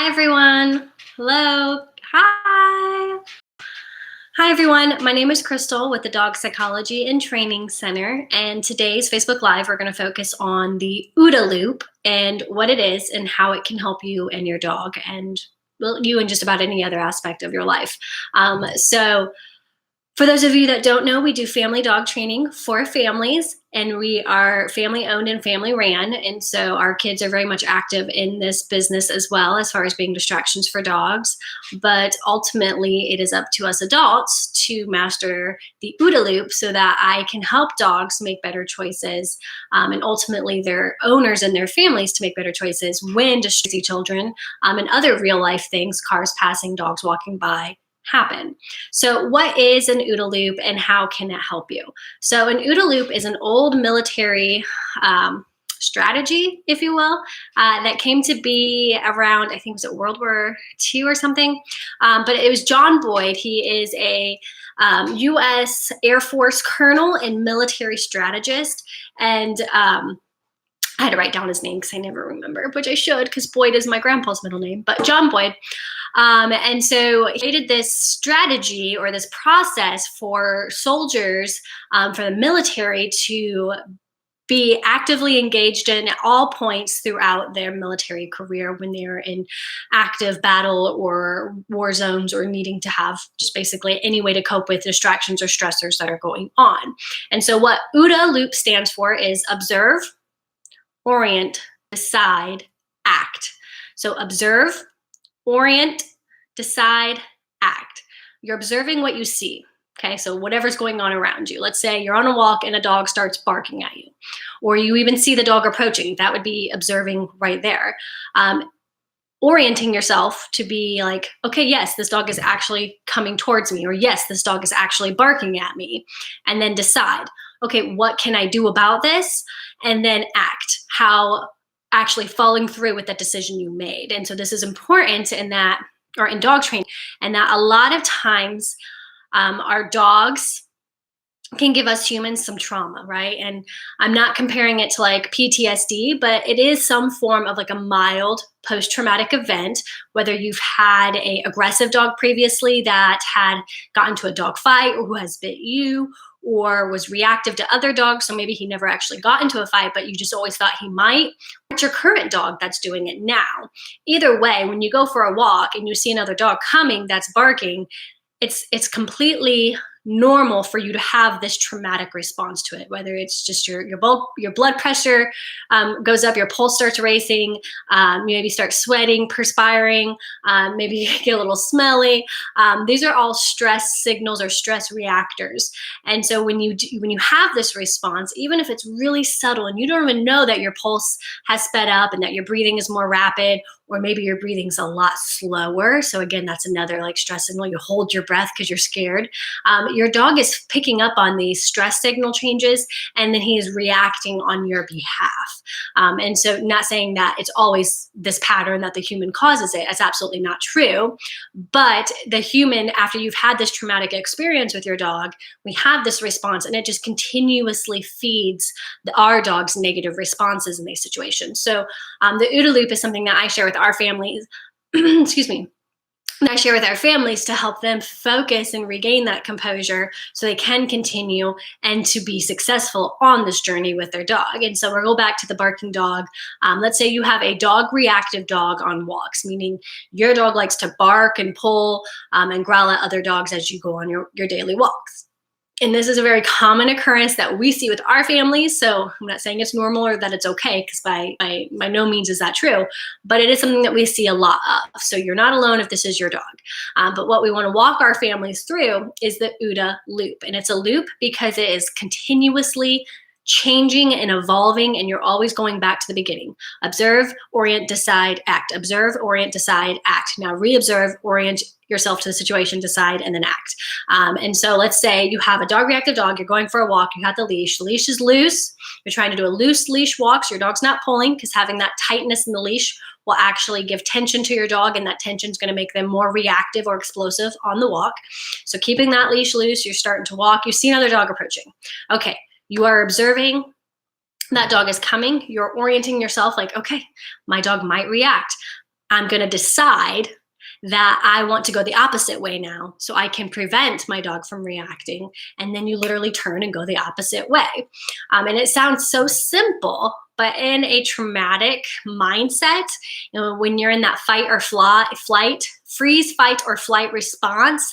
Hi, everyone. Hello. Hi. Hi, everyone. My name is Crystal with the Dog Psychology and Training Center. And today's Facebook Live, we're going to focus on the OODA loop and what it is and how it can help you and your dog and well, you and just about any other aspect of your life. So for those of you that don't know, we do family dog training for families, and we are family owned and family ran. And so our kids are very much active in this business as well, as far as being distractions for dogs. But ultimately, it is up to us adults to master the OODA loop so that I can help dogs make better choices, and ultimately their owners and their families to make better choices when distracting children and other real life things, cars passing, dogs walking by, happen. So what is an OODA loop and how can it help you? So an OODA loop is an old military strategy, if you will, that came to be around, I think was it World War II or something, but it was John Boyd. He is a U.S. Air Force colonel and military strategist, and I had to write down his name because I never remember, which I should because Boyd is my grandpa's middle name, but John Boyd. And so he created this strategy or this process for soldiers, for the military to be actively engaged in at all points throughout their military career when they're in active battle or war zones or needing to have just basically any way to cope with distractions or stressors that are going on. And so what OODA loop stands for is observe, orient, decide, act. So observe, orient, decide, act. You're observing what you see. Okay, so whatever's going on around you. Let's say you're on a walk and a dog starts barking at you, or you even see the dog approaching. That would be observing right there. Orienting yourself to be like, okay, yes, this dog is actually coming towards me, or yes, this dog is actually barking at me. And then decide, okay, what can I do about this? And then act, how actually following through with that decision you made. And so this is important in that, or in dog training, and that a lot of times our dogs can give us humans some trauma, right? And I'm not comparing it to like PTSD, but it is some form of like a mild post-traumatic event, whether you've had an aggressive dog previously that had gotten to a dog fight or who has bit you, or was reactive to other dogs, so maybe he never actually got into a fight, but you just always thought he might. It's your current dog that's doing it now. Either way, when you go for a walk and you see another dog coming that's barking, it's completely normal for you to have this traumatic response to it, whether it's just your blood pressure goes up, your pulse starts racing, you maybe start sweating, perspiring, maybe you get a little smelly. These are all stress signals or stress reactors. And so when you have this response, even if it's really subtle and you don't even know that your pulse has sped up and that your breathing is more rapid, or maybe your breathing's a lot slower. So again, that's another like stress signal. You hold your breath because you're scared. Your dog is picking up on these stress signal changes, and then he is reacting on your behalf. And so not saying that it's always this pattern that the human causes it. That's absolutely not true. But the human, after you've had this traumatic experience with your dog, we have this response, and it just continuously feeds our dog's negative responses in these situations. So the OODA loop is something that I share with our families, excuse me, that I share with our families to help them focus and regain that composure so they can continue and to be successful on this journey with their dog. And so we'll go back to the barking dog. Let's say you have a dog reactive dog on walks, meaning your dog likes to bark and pull and growl at other dogs as you go on your daily walks. And this is a very common occurrence that we see with our families. So I'm not saying it's normal or that it's okay, because by no means is that true, but it is something that we see a lot of. So you're not alone if this is your dog. But what we want to walk our families through is the OODA loop. And it's a loop because it is continuously changing and evolving, and you're always going back to the beginning. Observe, orient, decide, act. Observe, orient, decide, act. Now re-observe, orient yourself to the situation, decide, and then act. And so let's say you have a dog reactive dog, you're going for a walk, you have the leash is loose, you're trying to do a loose leash walk, so your dog's not pulling, because having that tightness in the leash will actually give tension to your dog, and that tension is going to make them more reactive or explosive on the walk. So keeping that leash loose, you're starting to walk, you see another dog approaching. Okay, you are observing that dog is coming, you're orienting yourself like, okay, my dog might react. I'm going to decide that I want to go the opposite way now so I can prevent my dog from reacting. And then you literally turn and go the opposite way. And it sounds so simple, but in a traumatic mindset, when you're in that fight or flight, freeze, fight, or flight response,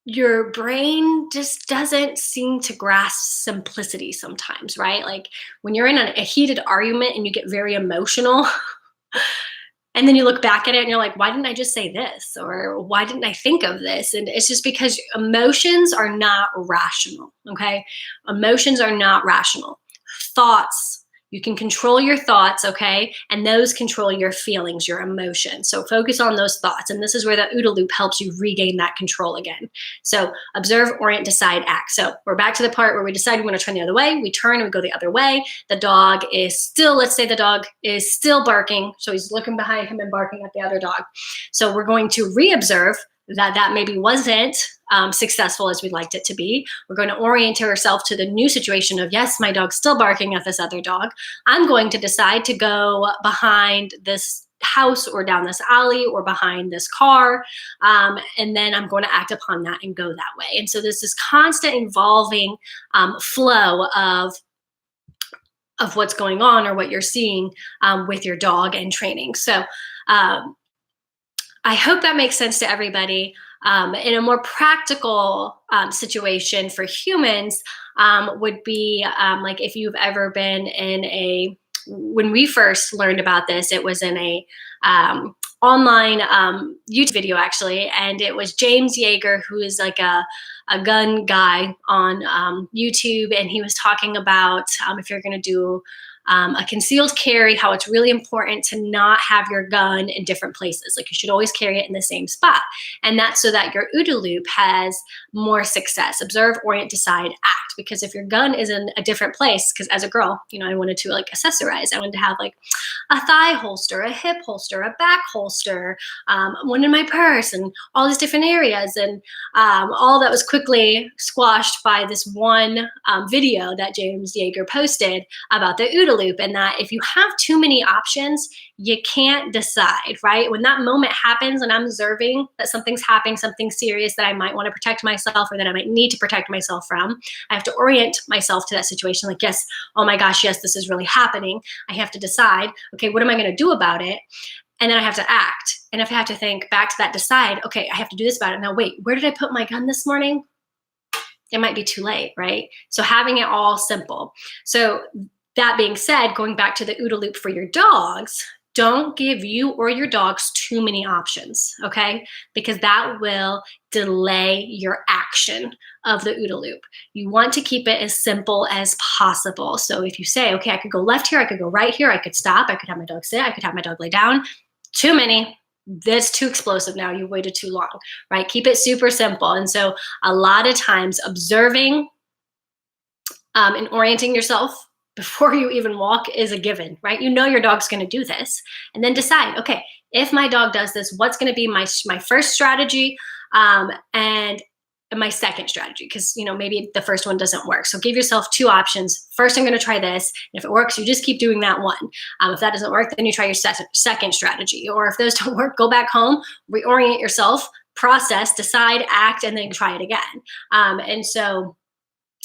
your brain just doesn't seem to grasp simplicity sometimes, right? Like when you're in a heated argument and you get very emotional, and then you look back at it and you're like, why didn't I just say this? Or why didn't I think of this? And it's just because emotions are not rational, okay? Emotions are not rational. Thoughts, you can control your thoughts, okay? And those control your feelings, your emotions. So focus on those thoughts. And this is where the OODA loop helps you regain that control again. So observe, orient, decide, act. So we're back to the part where we decide we want to turn the other way. We turn and we go the other way. The dog is still, let's say the dog is still barking. So he's looking behind him and barking at the other dog. So we're going to re-observe that maybe wasn't successful as we'd liked it to be. We're going to orient ourselves to the new situation of, yes, my dog's still barking at this other dog. I'm going to decide to go behind this house or down this alley or behind this car. And then I'm going to act upon that and go that way. And so there's this constant evolving flow of what's going on or what you're seeing with your dog and training. So I hope that makes sense to everybody. In a more practical situation for humans would be like if you've ever been in when we first learned about this, it was in a online YouTube video actually, and it was James Yeager, who is like a gun guy on YouTube, and he was talking about if you're going to do a concealed carry, how it's really important to not have your gun in different places. Like you should always carry it in the same spot. And that's so that your OODA loop has more success. Observe, orient, decide, act. Because if your gun is in a different place, because as a girl, I wanted to like accessorize. I wanted to have like a thigh holster, a hip holster, a back holster, one in my purse, and all these different areas. And all that was quickly squashed by this one video that James Yeager posted about the OODA loop, and that if you have too many options, you can't decide, right? When that moment happens and I'm observing that something's happening, something serious that I might want to protect myself or that I might need to protect myself from, I have to orient myself to that situation. Like, yes, oh my gosh, yes, this is really happening. I have to decide, okay, what am I going to do about it? And then I have to act. And if I have to think back to that, decide, okay, I have to do this about it. Now, wait, where did I put my gun this morning? It might be too late, right? So having it all simple. So that being said, going back to the OODA loop for your dogs, don't give you or your dogs too many options, okay? Because that will delay your action of the OODA loop. You want to keep it as simple as possible. So if you say, okay, I could go left here, I could go right here, I could stop, I could have my dog sit, I could have my dog lay down. Too many. That's too explosive now. You waited too long, right? Keep it super simple. And so a lot of times observing and orienting yourself before you even walk is a given, right? Your dog's going to do this, and then decide, okay, if my dog does this, what's going to be my first strategy and my second strategy? Because, maybe the first one doesn't work. So give yourself two options. First, I'm going to try this. And if it works, you just keep doing that one. If that doesn't work, then you try your second strategy. Or if those don't work, go back home, reorient yourself, process, decide, act, and then try it again. And so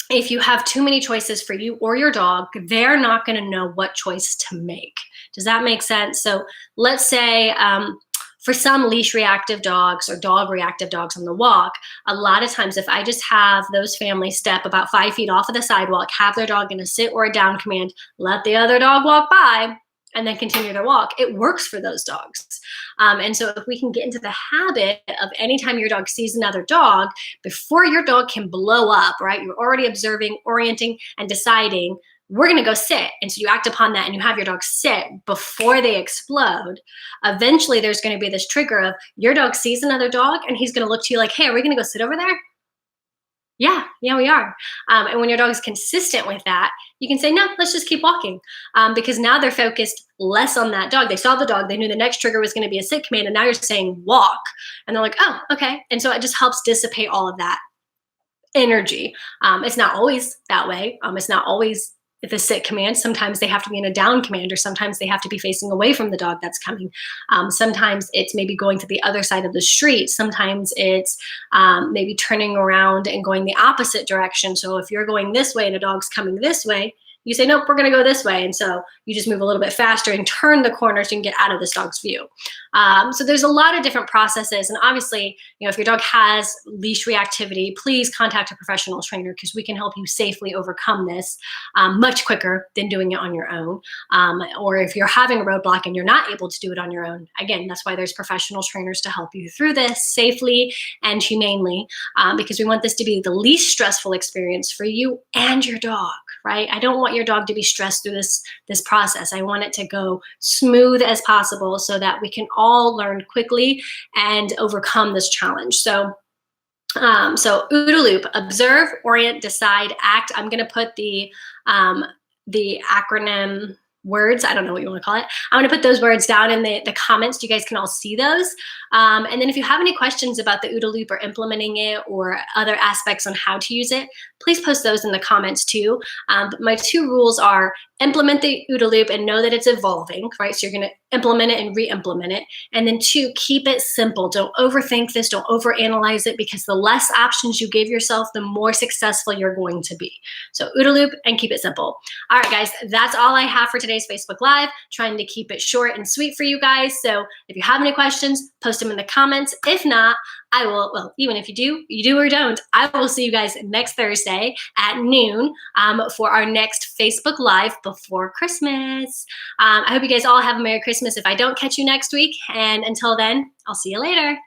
if you have too many choices for you or your dog, they're not going to know what choice to make. Does that make sense? So let's say for some leash reactive dogs or dog reactive dogs on the walk, a lot of times if I just have those families step about 5 feet off of the sidewalk, have their dog in a sit or a down command, let the other dog walk by, and then continue their walk, it works for those dogs. And so if we can get into the habit of anytime your dog sees another dog, before your dog can blow up, right? You're already observing, orienting, and deciding, we're going to go sit. And so you act upon that and you have your dog sit before they explode. Eventually there's going to be this trigger of your dog sees another dog and he's going to look to you like, hey, are we going to go sit over there? Yeah, we are. And when your dog is consistent with that, you can say, no, let's just keep walking. Because now they're focused less on that dog. They saw the dog. They knew the next trigger was going to be a sit command. And now you're saying walk. And they're like, oh, okay. And so it just helps dissipate all of that energy. It's not always that way. It's not always the sit command. Sometimes they have to be in a down command, or sometimes they have to be facing away from the dog that's coming. Sometimes it's maybe going to the other side of the street. Sometimes it's maybe turning around and going the opposite direction. So if you're going this way and a dog's coming this way, you say, nope, we're going to go this way. And so you just move a little bit faster and turn the corner so you can get out of this dog's view. So there's a lot of different processes. And obviously, if your dog has leash reactivity, please contact a professional trainer, because we can help you safely overcome this much quicker than doing it on your own. Or if you're having a roadblock and you're not able to do it on your own, again, that's why there's professional trainers to help you through this safely and humanely, because we want this to be the least stressful experience for you and your dog, right? I don't want your dog to be stressed through this process. I want it to go smooth as possible so that we can all learn quickly and overcome this challenge. So OODA loop: observe, orient, decide, act. I'm going to put the acronym words, I don't know what you want to call it. I'm going to put those words down in the comments. You guys can all see those. And then if you have any questions about the OODA loop or implementing it or other aspects on how to use it, please post those in the comments too. But my 2 rules are: implement the OODA loop and know that it's evolving, right? So you're going to implement it and re-implement it. And then 2, keep it simple. Don't overthink this. Don't overanalyze it, because the less options you give yourself, the more successful you're going to be. So OODA loop and keep it simple. All right, guys, that's all I have for today's Facebook Live. Trying to keep it short and sweet for you guys. So if you have any questions, post them in the comments. If not, I will, well, even if you do or don't, I will see you guys next Thursday at noon for our next Facebook Live before Christmas. I hope you guys all have a Merry Christmas if I don't catch you next week. And until then, I'll see you later.